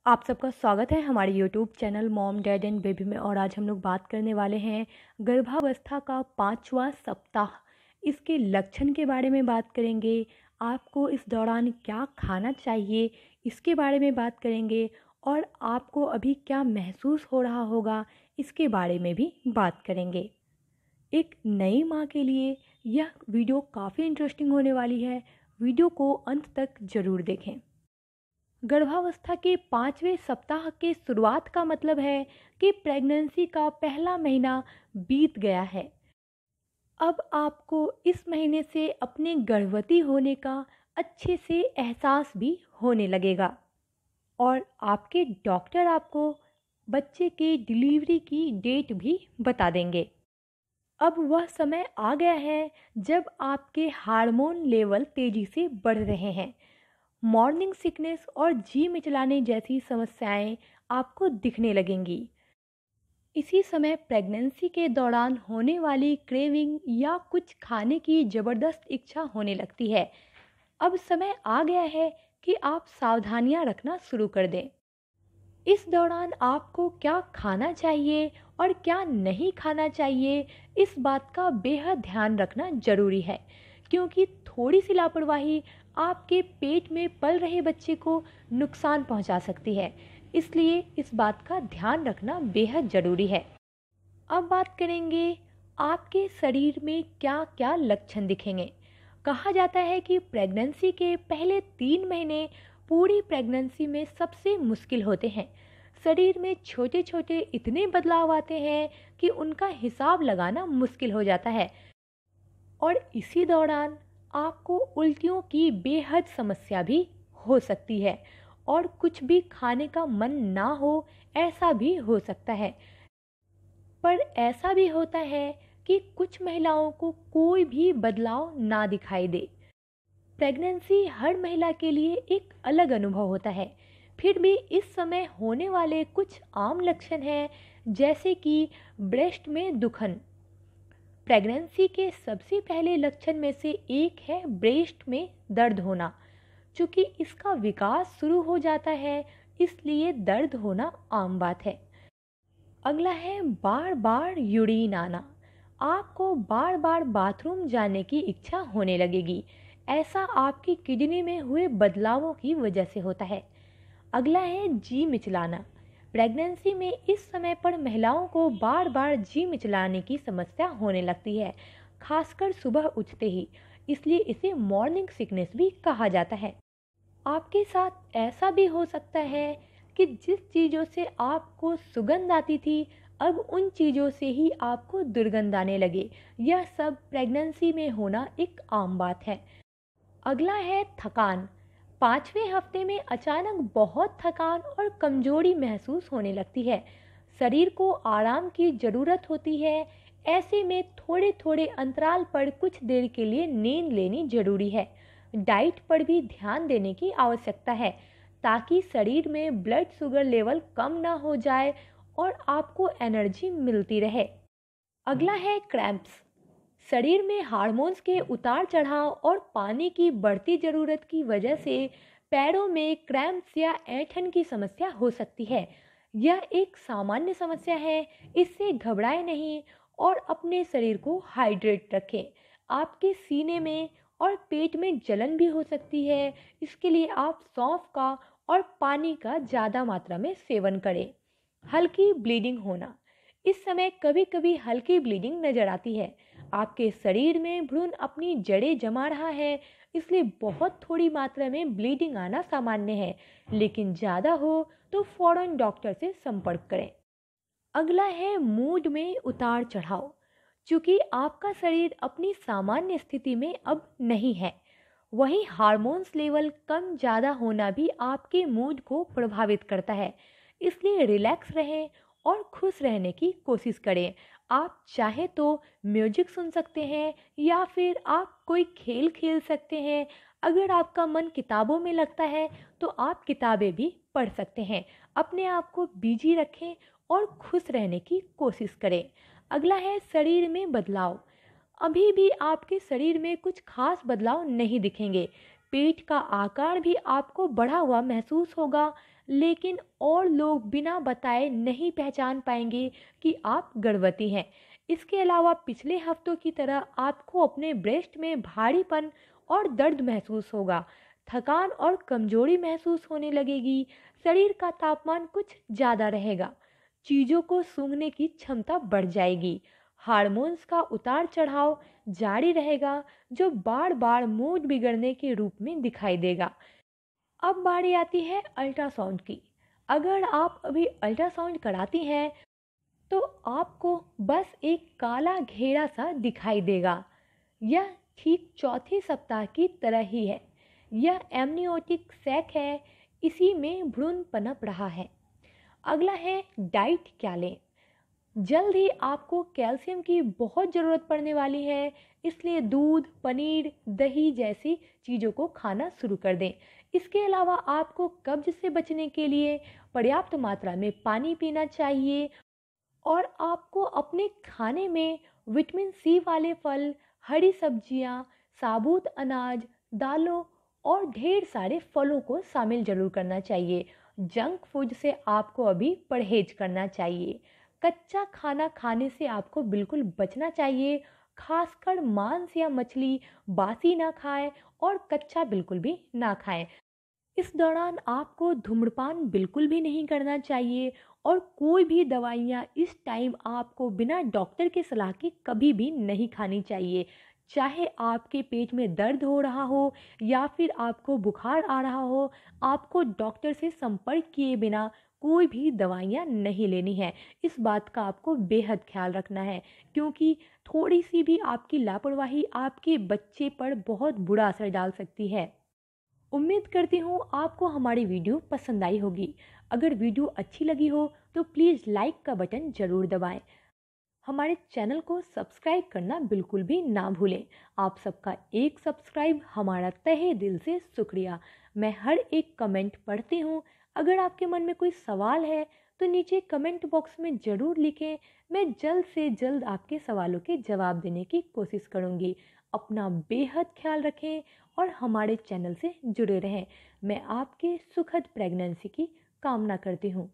आप सबका स्वागत है हमारे YouTube channel mom dad and baby में। और आज हम लोग बात करने वाले हैं गर्भावस्था का 5वां सप्ताह। इसके लक्षण के बारे में बात करेंगे। आपको इस दौरान क्या खाना चाहिए इसके बारे में बात करेंगे। और आपको अभी क्या महसूस हो रहा होगा इसके बारे में भी बात करेंगे। एक नई माँ के लिए यह वीडियो काफ़ी इंटरेस्टिंग होने वाली है। वीडियो को अंत तक ज़रूर देखें। गर्भावस्था के 5वें सप्ताह के शुरुआत का मतलब है कि प्रेगनेंसी का पहला महीना बीत गया है। अब आपको इस महीने से अपने गर्भवती होने का अच्छे से एहसास भी होने लगेगा और आपके डॉक्टर आपको बच्चे के डिलीवरी की डेट भी बता देंगे। अब वह समय आ गया है जब आपके हार्मोन लेवल तेज़ी से बढ़ रहे हैं। मॉर्निंग सिकनेस और जी मिचलाने जैसी समस्याएं आपको दिखने लगेंगी। इसी समय प्रेगनेंसी के दौरान होने वाली क्रेविंग या कुछ खाने की ज़बरदस्त इच्छा होने लगती है। अब समय आ गया है कि आप सावधानियां रखना शुरू कर दें। इस दौरान आपको क्या खाना चाहिए और क्या नहीं खाना चाहिए इस बात का बेहद ध्यान रखना जरूरी है, क्योंकि थोड़ी सी लापरवाही आपके पेट में पल रहे बच्चे को नुकसान पहुंचा सकती है। इसलिए इस बात का ध्यान रखना बेहद ज़रूरी है। अब बात करेंगे आपके शरीर में क्या क्या लक्षण दिखेंगे। कहा जाता है कि प्रेगनेंसी के पहले 3 महीने पूरी प्रेगनेंसी में सबसे मुश्किल होते हैं। शरीर में छोटे छोटे इतने बदलाव आते हैं कि उनका हिसाब लगाना मुश्किल हो जाता है। और इसी दौरान आपको उल्टियों की बेहद समस्या भी हो सकती है और कुछ भी खाने का मन ना हो ऐसा भी हो सकता है। पर ऐसा भी होता है कि कुछ महिलाओं को कोई भी बदलाव ना दिखाई दे। प्रेगनेंसी हर महिला के लिए एक अलग अनुभव होता है। फिर भी इस समय होने वाले कुछ आम लक्षण हैं, जैसे कि ब्रेस्ट में दुखन। प्रेगनेंसी के सबसे पहले लक्षण में से एक है ब्रेस्ट में दर्द होना। चूँकि इसका विकास शुरू हो जाता है, इसलिए दर्द होना आम बात है। अगला है बार बार यूरिन आना। आपको बार बार बाथरूम जाने की इच्छा होने लगेगी। ऐसा आपकी किडनी में हुए बदलावों की वजह से होता है। अगला है जी मिचलाना। प्रेगनेंसी में इस समय पर महिलाओं को बार बार जी मिचलाने की समस्या होने लगती है, खासकर सुबह उठते ही। इसलिए इसे मॉर्निंग सिकनेस भी कहा जाता है। आपके साथ ऐसा भी हो सकता है कि जिस चीज़ों से आपको सुगंध आती थी, अब उन चीज़ों से ही आपको दुर्गंध आने लगे। यह सब प्रेगनेंसी में होना एक आम बात है। अगला है थकान। 5वें हफ्ते में अचानक बहुत थकान और कमजोरी महसूस होने लगती है। शरीर को आराम की ज़रूरत होती है। ऐसे में थोड़े थोड़े अंतराल पर कुछ देर के लिए नींद लेनी जरूरी है। डाइट पर भी ध्यान देने की आवश्यकता है, ताकि शरीर में ब्लड शुगर लेवल कम ना हो जाए और आपको एनर्जी मिलती रहे। अगला है क्रैम्प्स। शरीर में हार्मोन्स के उतार चढ़ाव और पानी की बढ़ती ज़रूरत की वजह से पैरों में क्रैम्प्स या ऐंठन की समस्या हो सकती है। यह एक सामान्य समस्या है, इससे घबराएं नहीं और अपने शरीर को हाइड्रेट रखें। आपके सीने में और पेट में जलन भी हो सकती है, इसके लिए आप सौंफ का और पानी का ज़्यादा मात्रा में सेवन करें। हल्की ब्लीडिंग होना। इस समय कभी कभी हल्की ब्लीडिंग नजर आती है। आपके शरीर में भ्रूण अपनी जड़ें जमा रहा है, इसलिए बहुत थोड़ी मात्रा में ब्लीडिंग आना सामान्य है, लेकिन ज़्यादा हो तो फौरन डॉक्टर से संपर्क करें। अगला है मूड में उतार चढ़ाव। चूँकि आपका शरीर अपनी सामान्य स्थिति में अब नहीं है, वहीं हार्मोन्स लेवल कम ज़्यादा होना भी आपके मूड को प्रभावित करता है। इसलिए रिलैक्स रहें और खुश रहने की कोशिश करें। आप चाहे तो म्यूजिक सुन सकते हैं या फिर आप कोई खेल खेल सकते हैं। अगर आपका मन किताबों में लगता है तो आप किताबें भी पढ़ सकते हैं। अपने आप को बिजी रखें और खुश रहने की कोशिश करें। अगला है शरीर में बदलाव। अभी भी आपके शरीर में कुछ खास बदलाव नहीं दिखेंगे। पेट का आकार भी आपको बढ़ा हुआ महसूस होगा, लेकिन और लोग बिना बताए नहीं पहचान पाएंगे कि आप गर्भवती हैं। इसके अलावा पिछले हफ्तों की तरह आपको अपने ब्रेस्ट में भारीपन और दर्द महसूस होगा, थकान और कमजोरी महसूस होने लगेगी, शरीर का तापमान कुछ ज़्यादा रहेगा, चीज़ों को सूंघने की क्षमता बढ़ जाएगी, हार्मोन्स का उतार चढ़ाव जारी रहेगा जो बार बार मूड बिगड़ने के रूप में दिखाई देगा। अब बारी आती है अल्ट्रासाउंड की। अगर आप अभी अल्ट्रासाउंड कराती हैं तो आपको बस एक काला घेरा सा दिखाई देगा। यह ठीक चौथे सप्ताह की तरह ही है। यह एमनियोटिक सैक है, इसी में भ्रूण पनप रहा है। अगला है डाइट क्या लें। जल्द ही आपको कैल्शियम की बहुत ज़रूरत पड़ने वाली है, इसलिए दूध, पनीर, दही जैसी चीज़ों को खाना शुरू कर दें। इसके अलावा आपको कब्ज से बचने के लिए पर्याप्त मात्रा में पानी पीना चाहिए और आपको अपने खाने में विटामिन सी वाले फल, हरी सब्जियां, साबुत अनाज, दालों और ढेर सारे फलों को शामिल जरूर करना चाहिए। जंक फूड से आपको अभी परहेज करना चाहिए। कच्चा खाना खाने से आपको बिल्कुल बचना चाहिए, खासकर मांस या मछली बासी ना खाएं और कच्चा बिल्कुल भी ना खाएं। इस दौरान आपको धूम्रपान बिल्कुल भी नहीं करना चाहिए और कोई भी दवाइयाँ इस टाइम आपको बिना डॉक्टर के सलाह के कभी भी नहीं खानी चाहिए। चाहे आपके पेट में दर्द हो रहा हो या फिर आपको बुखार आ रहा हो, आपको डॉक्टर से संपर्क किए बिना कोई भी दवाइयाँ नहीं लेनी है। इस बात का आपको बेहद ख्याल रखना है, क्योंकि थोड़ी सी भी आपकी लापरवाही आपके बच्चे पर बहुत बुरा असर डाल सकती है। उम्मीद करती हूँ आपको हमारी वीडियो पसंद आई होगी। अगर वीडियो अच्छी लगी हो तो प्लीज़ लाइक का बटन ज़रूर दबाएं। हमारे चैनल को सब्सक्राइब करना बिल्कुल भी ना भूलें। आप सबका एक सब्सक्राइब हमारा तहे दिल से शुक्रिया। मैं हर एक कमेंट पढ़ती हूँ। अगर आपके मन में कोई सवाल है तो नीचे कमेंट बॉक्स में ज़रूर लिखें। मैं जल्द से जल्द आपके सवालों के जवाब देने की कोशिश करूँगी। अपना बेहद ख्याल रखें और हमारे चैनल से जुड़े रहें। मैं आपके सुखद प्रेगनेंसी की कामना करती हूँ।